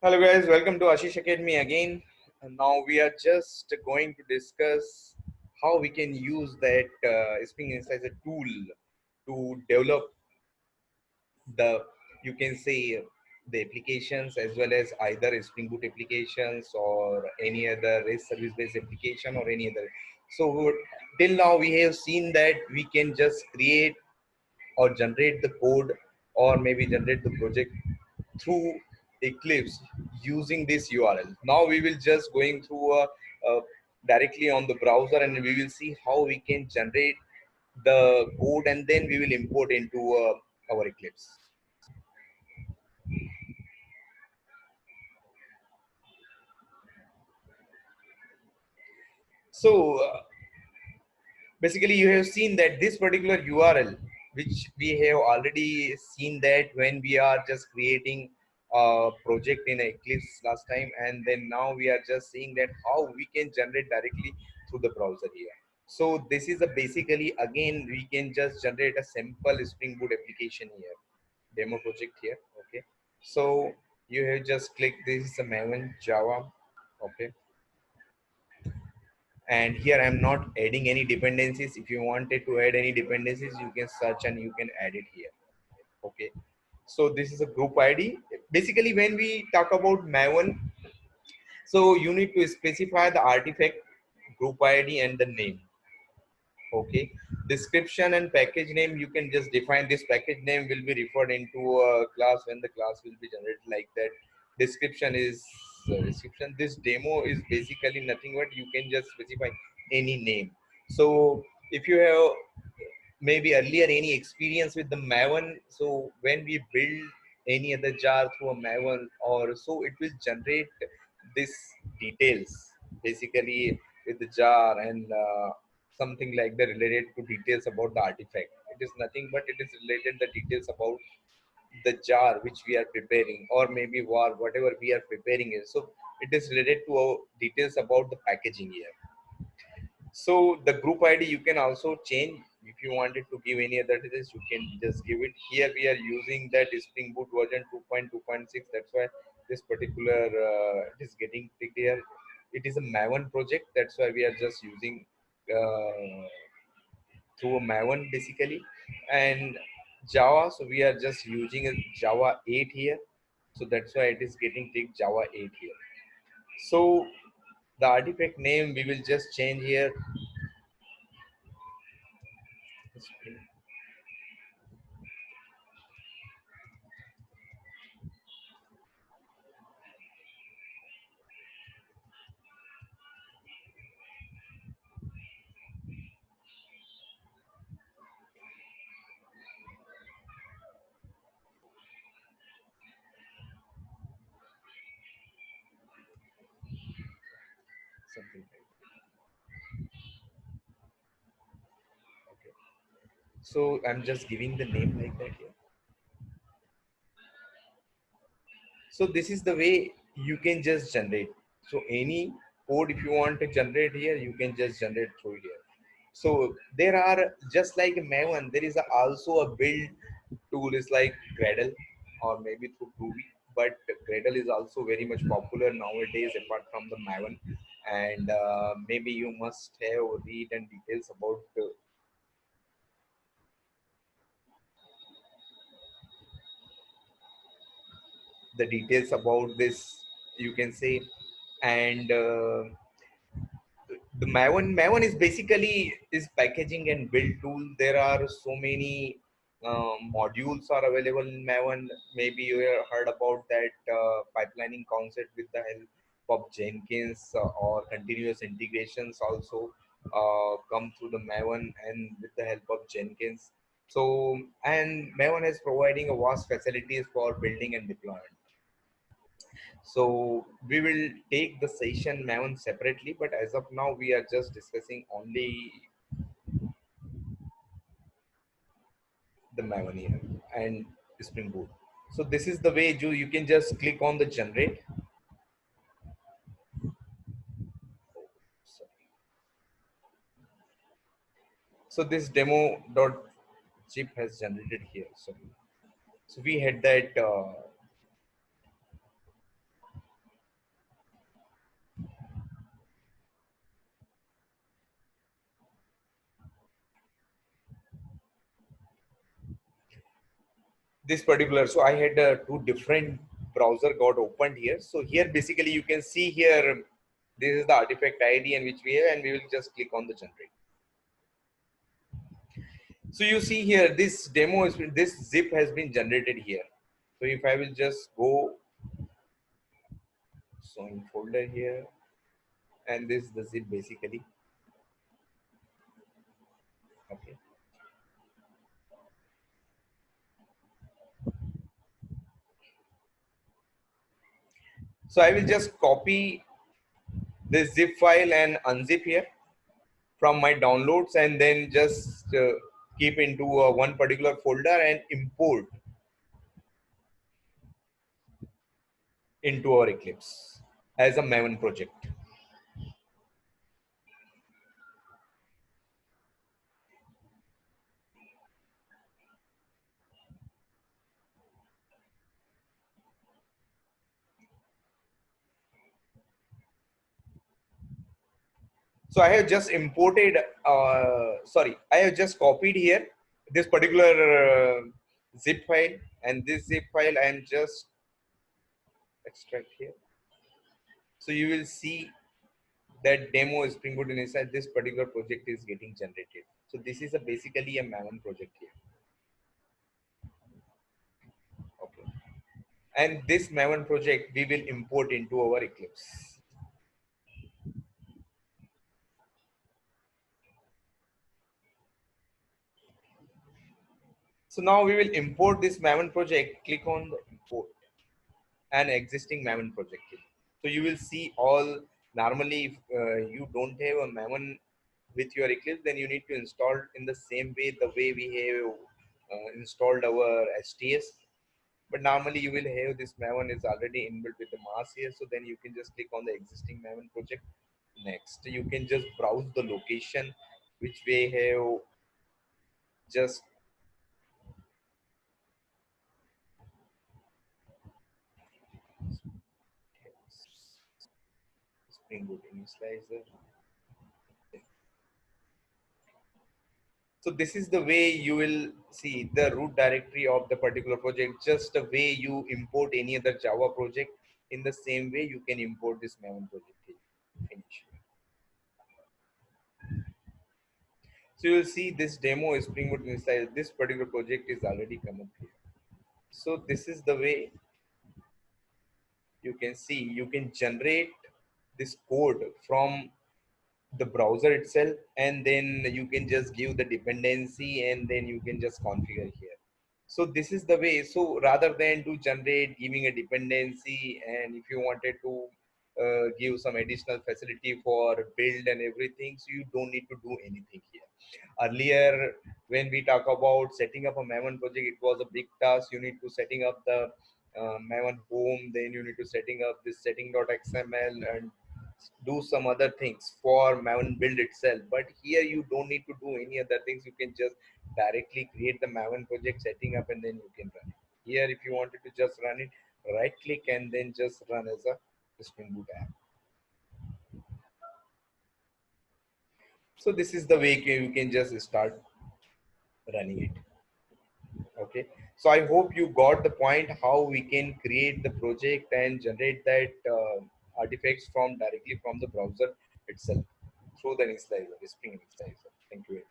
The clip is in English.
Hello guys, welcome to Ashish Academy again. And now we are just going to discuss how we can use that Spring Insights as a tool to develop the, you can say, the applications as well as either Spring Boot applications or any other REST service based application or any other. So till now we have seen that we can just create or generate the code or maybe generate the project through Eclipse using this URL. Now we will just going through directly on the browser and we will see how we can generate the code and then we will import into our Eclipse. So basically you have seen that this particular URL, which we have already seen that when we are just creating a project in Eclipse last time, and then now we are just seeing that how we can generate directly through the browser here. So this is a basically again we can just generate a simple Spring Boot application here, demo project here. Okay, so you have just click this is a Maven Java. Okay, and here I'm not adding any dependencies. If you wanted to add any dependencies, you can search and you can add it here. Okay, so this is a group ID. Basically when we talk about Maven, so you need to specify the artifact, group ID and the name. Okay, description and package name, you can just define this package name will be referred into a class when the class will be generated like that. Description is description. This demo is basically nothing but you can just specify any name. So if you have maybe earlier any experience with the Maven, so when we build any other jar through a Maven or so, it will generate this details basically with the jar and something like that related to details about the artifact. It is nothing but it is related the details about the jar which we are preparing or maybe whatever we are preparing is. So it is related to our details about the packaging here. So the group ID you can also change if you wanted to give any other details. You can just give it here. We are using that Spring Boot version 2.2.6. That's why this particular it is getting picked here. It is a Maven project. That's why we are just using through a Maven basically, and Java. So we are just using a Java 8 here. So that's why it is getting ticked Java 8 here. So the artifact name we will just change here. Something like that. Okay. So I'm just giving the name like that here. So this is the way you can just generate. So any code if you want to generate here, you can just generate through here. So there are just like Maven, there is also a build tool is like Gradle or maybe through Groovy. But Gradle is also very much popular nowadays apart from the Maven. And maybe you must have read and details about the details about this, you can say. And the Maven is basically is packaging and build tool. There are so many modules are available in Maven. Maybe you have heard about that pipelining concept with the help of Jenkins or continuous integrations also come through the Maven and with the help of Jenkins. So and Maven is providing a vast facilities for building and deployment. So we will take the session Maven separately, but as of now, we are just discussing only the Maven here and Spring Boot. So this is the way you can just click on the generate. So, so this demo dot zip has generated here. So we had that this particular, so I had two different browser got opened here. So here basically you can see here, this is the artifact id and which we have, and we will just click on the generate. So you see here this demo is, this zip has been generated here. So if I will just go, so in folder here, and this is the zip basically. Okay, so I will just copy this zip file and unzip here from my downloads, and then just keep into one particular folder and import into our Eclipse as a Maven project. So I have just imported, sorry, I have just copied here this particular zip file, and this zip file I am just extract here. So you will see that demo Spring Boot inside this particular project is getting generated. So this is a basically a Maven project here. Okay. And this Maven project we will import into our Eclipse. So now we will import this Maven project. Click on the import an existing Maven project here. So you will see all, normally if you don't have a Maven with your Eclipse, then you need to install in the same way, the way we have installed our STS. But normally you will have this Maven is already inbuilt with the mass here. So then you can just click on the existing Maven project. Next, you can just browse the location which we have just Spring Boot initializer. So this is the way you will see the root directory of the particular project. Just the way you import any other Java project, in the same way you can import this Maven project here. Finish. So you will see this demo is Spring Boot initializer. This particular project is already come up here. So this is the way you can see, you can generate this code from the browser itself, and then you can just give the dependency, and then you can just configure here. So this is the way. So rather than to generate giving a dependency, and if you wanted to give some additional facility for build and everything, so you don't need to do anything here. Earlier, when we talk about setting up a Maven project, it was a big task. You need to setting up the Maven home, then you need to setting up this setting.xml and do some other things for Maven build itself. But here you don't need to do any other things. You can just directly create the Maven project, setting up, and then you can run it. Here, if you wanted to just run it, right click and then just run as a Spring Boot app. So this is the way you can just start running it. Okay. So I hope you got the point how we can create the project and generate that artifacts from directly from the browser itself through the initializer, the Spring initializer. Thank you.